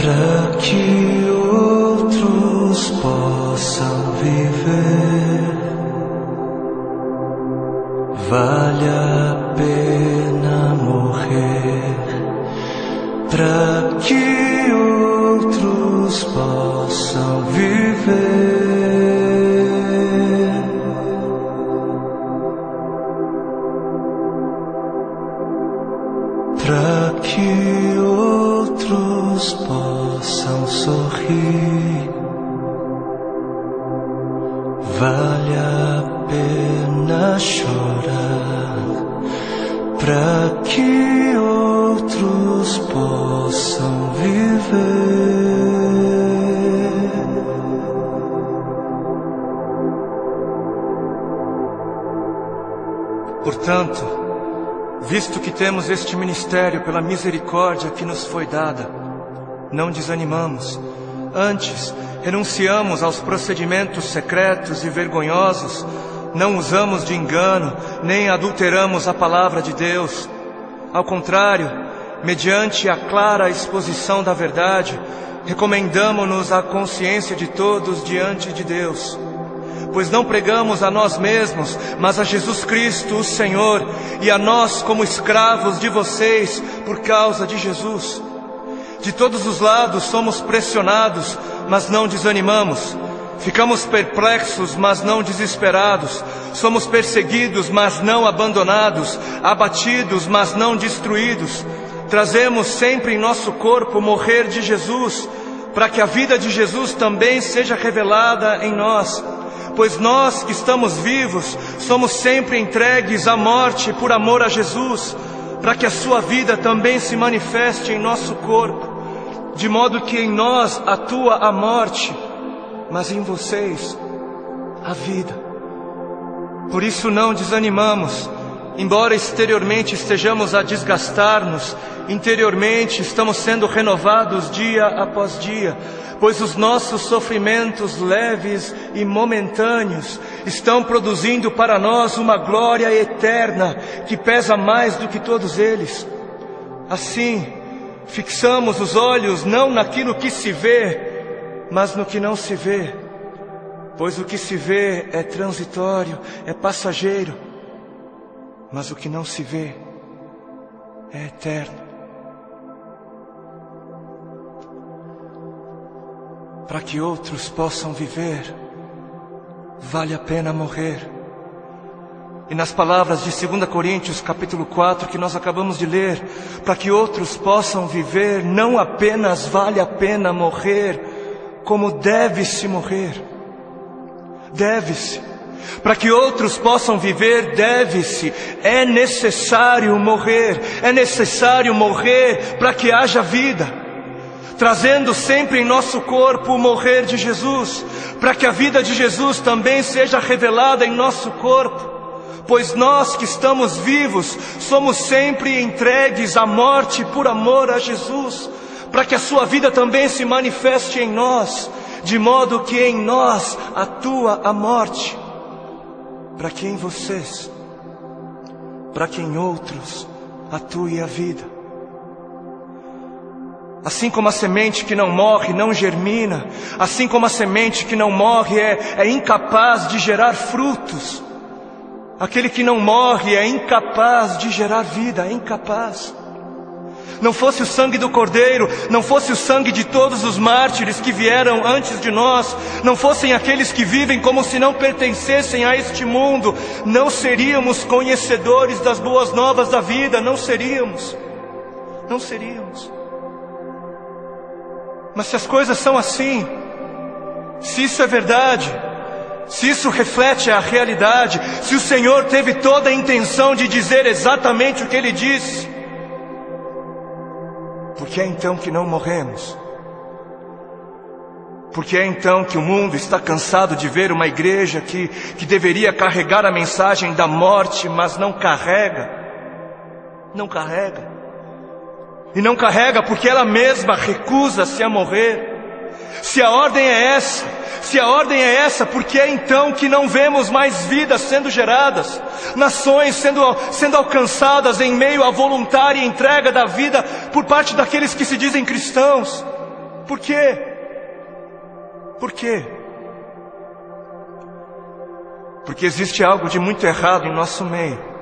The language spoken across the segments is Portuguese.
para que outros possam viver. Vale a pena morrer para que outros possam viver. Para que outros possam sorrir. Vale a pena chorar para que outros possam viver. Portanto, visto que temos este ministério pela misericórdia que nos foi dada, não desanimamos. Antes, renunciamos aos procedimentos secretos e vergonhosos, não usamos de engano, nem adulteramos a palavra de Deus. Ao contrário, mediante a clara exposição da verdade, recomendamo-nos à consciência de todos diante de Deus. Pois não pregamos a nós mesmos, mas a Jesus Cristo, o Senhor, e a nós como escravos de vocês por causa de Jesus. De todos os lados somos pressionados, mas não desanimamos. Ficamos perplexos, mas não desesperados. Somos perseguidos, mas não abandonados. Abatidos, mas não destruídos. Trazemos sempre em nosso corpo o morrer de Jesus, para que a vida de Jesus também seja revelada em nós. Pois nós que estamos vivos, somos sempre entregues à morte por amor a Jesus, para que a sua vida também se manifeste em nosso corpo, de modo que em nós atua a morte, mas em vocês a vida. Por isso não desanimamos, embora exteriormente estejamos a desgastar-nos, interiormente estamos sendo renovados dia após dia, pois os nossos sofrimentos leves e momentâneos estão produzindo para nós uma glória eterna que pesa mais do que todos eles. Assim, fixamos os olhos não naquilo que se vê, mas no que não se vê, pois o que se vê é transitório, é passageiro, mas o que não se vê é eterno. Para que outros possam viver, vale a pena morrer. E nas palavras de 2 Coríntios capítulo 4 que nós acabamos de ler, para que outros possam viver, não apenas vale a pena morrer, como deve-se morrer. Deve-se. Para que outros possam viver, deve-se. É necessário morrer. É necessário morrer para que haja vida. Trazendo sempre em nosso corpo o morrer de Jesus, para que a vida de Jesus também seja revelada em nosso corpo. Pois nós que estamos vivos, somos sempre entregues à morte por amor a Jesus, para que a sua vida também se manifeste em nós, de modo que em nós atua a morte, para que em vocês, para que em outros atue a vida. Assim como a semente que não morre não germina, assim como a semente que não morre é incapaz de gerar frutos, aquele que não morre é incapaz de gerar vida, é incapaz. Não fosse o sangue do Cordeiro, não fosse o sangue de todos os mártires que vieram antes de nós, não fossem aqueles que vivem como se não pertencessem a este mundo, não seríamos conhecedores das boas novas da vida, não seríamos. Mas se as coisas são assim, se isso é verdade, se isso reflete a realidade, se o Senhor teve toda a intenção de dizer exatamente o que Ele disse, por que é então que não morremos? Por que é então que o mundo está cansado de ver uma igreja que deveria carregar a mensagem da morte, mas não carrega? Não carrega. E não carrega porque ela mesma recusa-se a morrer. Se a ordem é essa, por que é então que não vemos mais vidas sendo geradas? Nações sendo alcançadas em meio à voluntária entrega da vida por parte daqueles que se dizem cristãos? Por quê? Por quê? Porque existe algo de muito errado em nosso meio.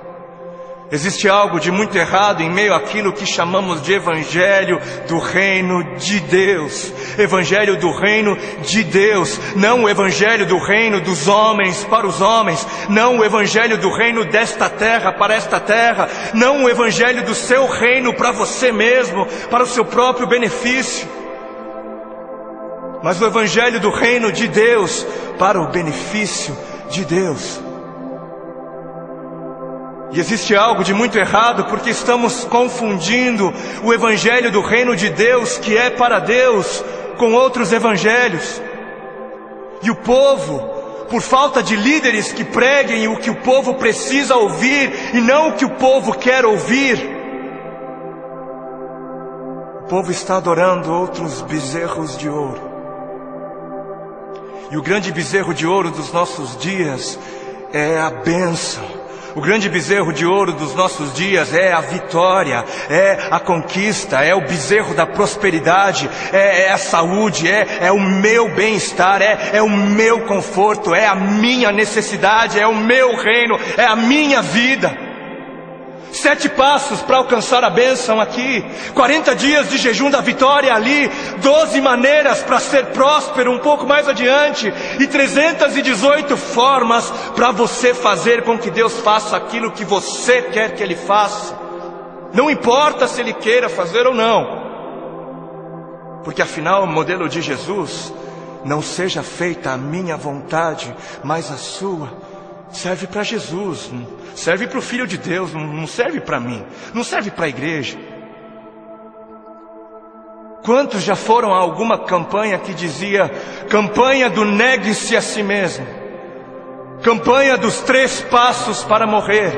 Existe algo de muito errado em meio àquilo que chamamos de Evangelho do Reino de Deus. Evangelho do Reino de Deus. Não o Evangelho do Reino dos homens para os homens. Não o Evangelho do Reino desta terra para esta terra. Não o Evangelho do seu reino para você mesmo, para o seu próprio benefício. Mas o Evangelho do Reino de Deus para o benefício de Deus. E existe algo de muito errado porque estamos confundindo o Evangelho do Reino de Deus, que é para Deus, com outros evangelhos. E o povo, por falta de líderes que preguem o que o povo precisa ouvir e não o que o povo quer ouvir, o povo está adorando outros bezerros de ouro. E o grande bezerro de ouro dos nossos dias é a bênção. O grande bezerro de ouro dos nossos dias é a vitória, é a conquista, é o bezerro da prosperidade, é a saúde, é o meu bem-estar, é o meu conforto, é a minha necessidade, é o meu reino, é a minha vida. 7 passos para alcançar a bênção aqui, 40 dias de jejum da vitória ali, 12 maneiras para ser próspero um pouco mais adiante, e 318 formas para você fazer com que Deus faça aquilo que você quer que Ele faça. Não importa se Ele queira fazer ou não, porque afinal o modelo de Jesus, não seja feita a minha vontade, mas a sua, serve para Jesus, serve para o Filho de Deus, não serve para mim, não serve para a igreja. Quantos já foram a alguma campanha que dizia campanha do negue-se a si mesmo, campanha dos 3 passos para morrer,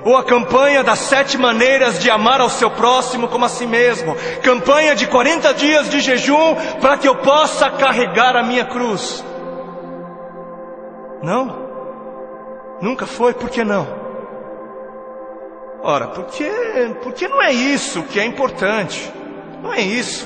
ou a campanha das 7 maneiras de amar ao seu próximo como a si mesmo, campanha de 40 dias de jejum para que eu possa carregar a minha cruz? Não? Nunca foi? Por que não? Ora, porque não é isso que é importante. Não é isso.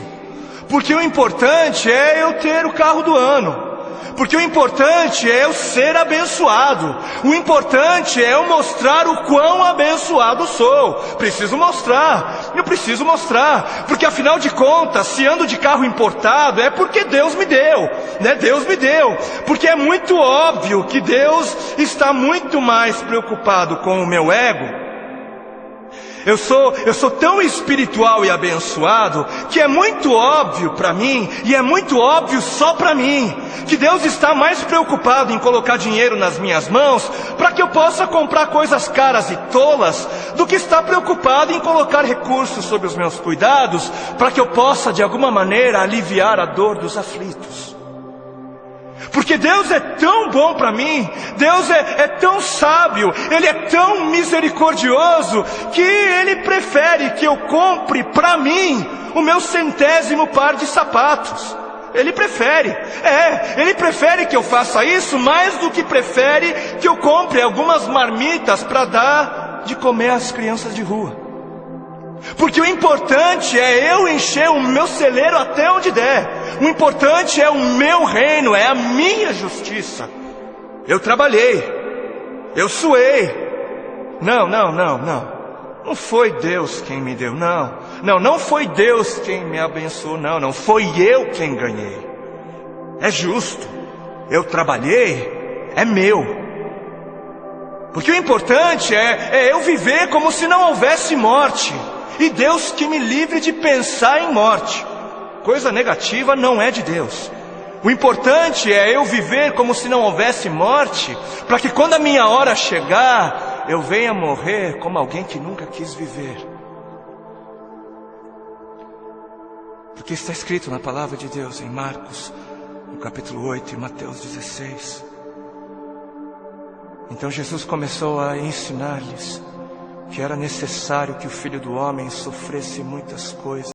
Porque o importante é eu ter o carro do ano. Porque o importante é eu ser abençoado. O importante é eu mostrar o quão abençoado sou. Preciso mostrar. Eu preciso mostrar. Porque afinal de contas, se ando de carro importado, é porque Deus me deu, né? Deus me deu. Porque é muito óbvio que Deus está muito mais preocupado com o meu ego. Eu sou tão espiritual e abençoado que é muito óbvio para mim, e é muito óbvio só para mim, que Deus está mais preocupado em colocar dinheiro nas minhas mãos para que eu possa comprar coisas caras e tolas, do que está preocupado em colocar recursos sob os meus cuidados para que eu possa de alguma maneira aliviar a dor dos aflitos. Porque Deus é tão bom para mim, Deus é tão sábio, Ele é tão misericordioso, que Ele prefere que eu compre para mim o meu 100º par de sapatos. Ele prefere, Ele prefere que eu faça isso mais do que prefere que eu compre algumas marmitas para dar de comer às crianças de rua. Porque o importante é eu encher o meu celeiro até onde der. O importante é o meu reino, é a minha justiça. Eu trabalhei, eu suei. Não foi Deus quem me deu, não foi Deus quem me abençoou, não foi eu quem ganhei. É justo, eu trabalhei, é meu. Porque o importante é eu viver como se não houvesse morte. E Deus que me livre de pensar em morte. Coisa negativa não é de Deus. O importante é eu viver como se não houvesse morte, para que quando a minha hora chegar, eu venha morrer como alguém que nunca quis viver. Porque está escrito na palavra de Deus em Marcos, no capítulo 8 e Mateus 16. Então Jesus começou a ensinar-lhes que era necessário que o Filho do Homem sofresse muitas coisas